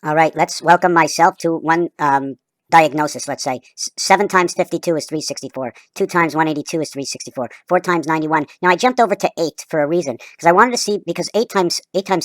All right, let's welcome myself to one diagnosis. Let's say 7 times 52 is 364. 2 times 182 is 364. 4 times 91. Now I jumped over to 8 for a reason because I wanted to see because 8 times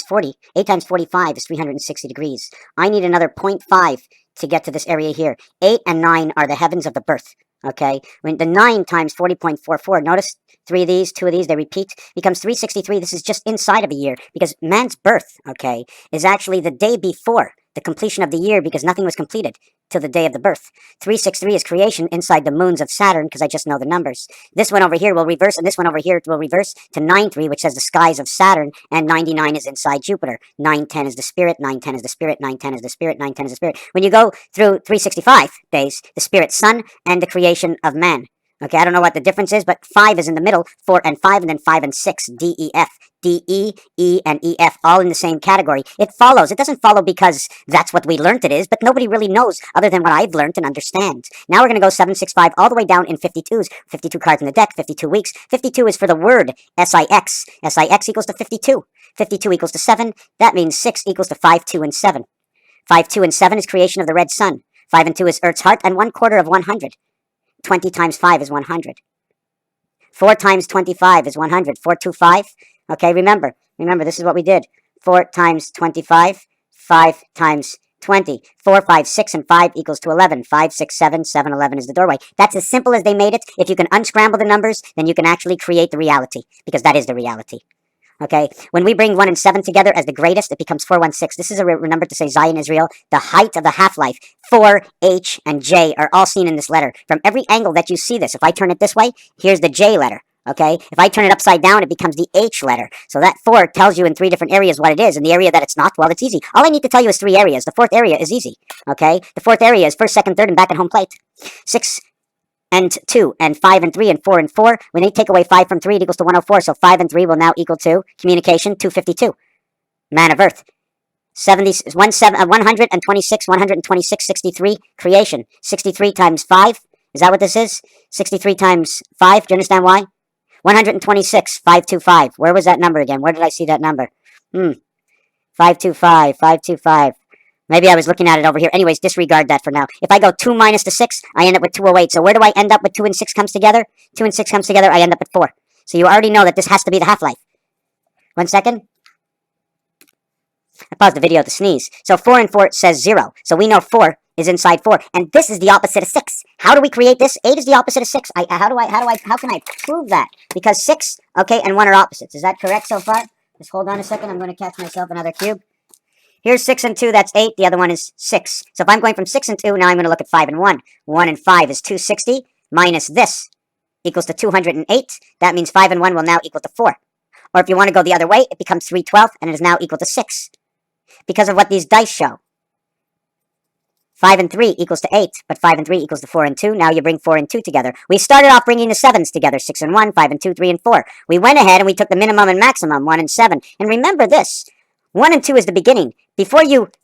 40, 8 times 45 is 360 degrees. I need another point 0.5 to get to this area here. 8 and 9 are the heavens of the birth. Okay, when the 9 times 40.44, notice 3 of these, 2 of these, they repeat, becomes 363. This is just inside of a year because man's birth, okay, is actually the day before the completion of the year because nothing was completed till the day of the birth. 363 is creation inside the moons of Saturn because I just know the numbers. This one over here will reverse, and this one over here will reverse to 93, which says the skies of Saturn, and 99 is inside Jupiter. 910 is the spirit, 910 is the spirit, 910 is the spirit, 910 is the spirit. When you go through 365 days, the spirit's sun and the creation of man. Okay, I don't know what the difference is, but 5 is in the middle, 4 and 5, and then 5 and 6, D, E, F. D, E, E, and E, F, all in the same category. It follows. It doesn't follow because that's what we learned it is, but nobody really knows other than what I've learned and understand. Now we're going to go 765 all the way down in 52s. 52 cards in the deck, 52 weeks. 52 is for the word SIX. SIX equals to 52. 52 equals to 7. That means 6 equals to 5, 2, and 7. 5, 2, and 7 is creation of the red sun. 5 and 2 is Earth's heart, and 1/4 of 100. 20 times 5 is 100. 4 times 25 is 100. 4, 2, 5. Okay, remember, this is what we did. 4 times 25, 5 times 20. 4, 5, 6, and 5 equals to 11. 5, 6, 7, 7, 11 is the doorway. That's as simple as they made it. If you can unscramble the numbers, then you can actually create the reality, because that is the reality. Okay, when we bring 1 and 7 together as the greatest, it becomes 416. This is a number to say Zion, Israel, the height of the half-life. 4, H, and J are all seen in this letter. From every angle that you see this, if I turn it this way, here's the J letter. Okay, if I turn it upside down, it becomes the H letter. So that 4 tells you in 3 different areas what it is. And the area that it's not, well, it's easy. All I need to tell you is 3 areas. The 4th area is easy. Okay, the 4th area is first, second, third, and back at home plate. 6 and 2, and 5 and 3, and 4 and 4. When they take away 5 from 3, it equals to 104. So 5 and 3 will now equal to communication, 252. Man of Earth. 126, 126, 63, creation. 63 times 5. Is that what this is? 63 times 5. Do you understand why? 126, 525. Where was that number again? Where did I see that number? 525, 525. Maybe I was looking at it over here. Anyways, disregard that for now. If I go 2 minus the 6, I end up with 208. So where do I end up with 2 and 6 comes together? 2 and 6 comes together, I end up at 4. So you already know that this has to be the half-life. 1 second. I paused the video to sneeze. So 4 and 4 says 0. So we know 4 is inside 4. And this is the opposite of 6. How do we create this? 8 is the opposite of 6. How can I prove that? Because 6, okay, and 1 are opposites. Is that correct so far? Just hold on a second. I'm going to catch myself another cube. Here's 6 and 2, that's 8. The other one is 6. So if I'm going from 6 and 2, now I'm going to look at 5 and 1. 1 and 5 is 260 minus this equals to 208. That means 5 and 1 will now equal to 4. Or if you want to go the other way, it becomes 312, and it is now equal to 6. Because of what these dice show. 5 and 3 equals to 8, but 5 and 3 equals to 4 and 2. Now you bring 4 and 2 together. We started off bringing the 7s together, 6 and 1, 5 and 2, 3 and 4. We went ahead and we took the minimum and maximum, 1 and 7. And remember this, 1 and 2 is the beginning. Before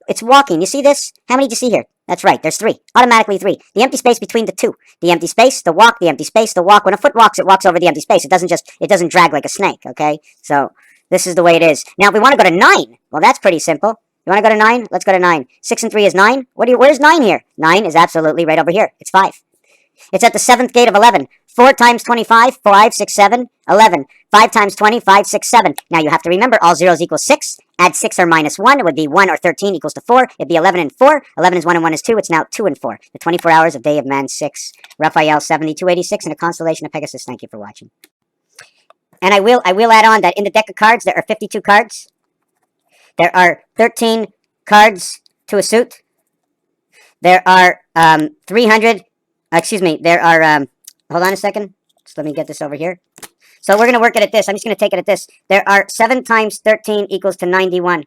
it's walking. You see this? How many do you see here? That's right, there's 3. Automatically 3. The empty space between the 2. The empty space, the walk, the empty space, the walk. When a foot walks, it walks over the empty space. It doesn't drag like a snake, okay? So this is the way it is. Now if we want to go to 9, well, that's pretty simple. You want to go to 9? Let's go to 9. 6 and 3 is 9. Where's 9 here? 9 is absolutely right over here. It's 5. It's at the 7th gate of 11. 4 times 25, 5, 6, 7, 11. 5 times 20, 5, 6, 7. Now you have to remember all zeros equal 6. Add 6 or minus 1. It would be 1 or 13 equals to 4. It'd be 11 and 4. 11 is 1 and 1 is 2. It's now 2 and 4. The 24 hours of Day of Man 6. Raphael 7286 and a constellation of Pegasus. Thank you for watching. And I will add on that in the deck of cards, there are 52 cards. There are 13 cards to a suit. There are 300, there are, hold on a second. Just let me get this over here. So we're going to work it at this. I'm just going to take it at this. There are 7 times 13 equals to 91.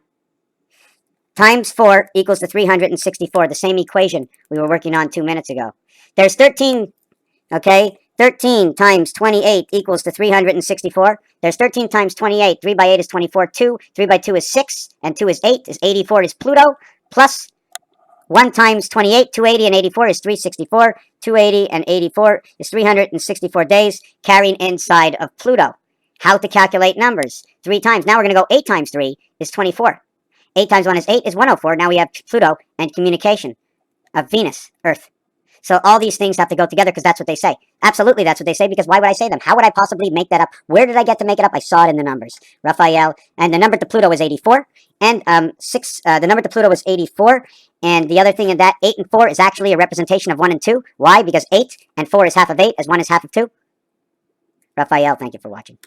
Times 4 equals to 364, the same equation we were working on 2 minutes ago. There's 13, okay? 13 times 28 equals to 364. There's 13 times 28. 3 by 8 is 24. 2. 3 by 2 is 6. And 2 is 8. 84 is Pluto. Plus 1 times 28. 280 and 84 is 364. 280 and 84 is 364 days carrying inside of Pluto. How to calculate numbers. 3 times. Now we're going to go 8 times 3 is 24. 8 times 1 is 8 is 104. Now we have Pluto and communication of Venus, Earth. So all these things have to go together because that's what they say. Absolutely, that's what they say, because why would I say them? How would I possibly make that up? Where did I get to make it up? I saw it in the numbers. Raphael, and the number to Pluto is 84, and the number to Pluto is 84, and the other thing in that, 8 and 4 is actually a representation of 1 and 2. Why? Because 8 and 4 is half of 8, as 1 is half of 2. Raphael, thank you for watching.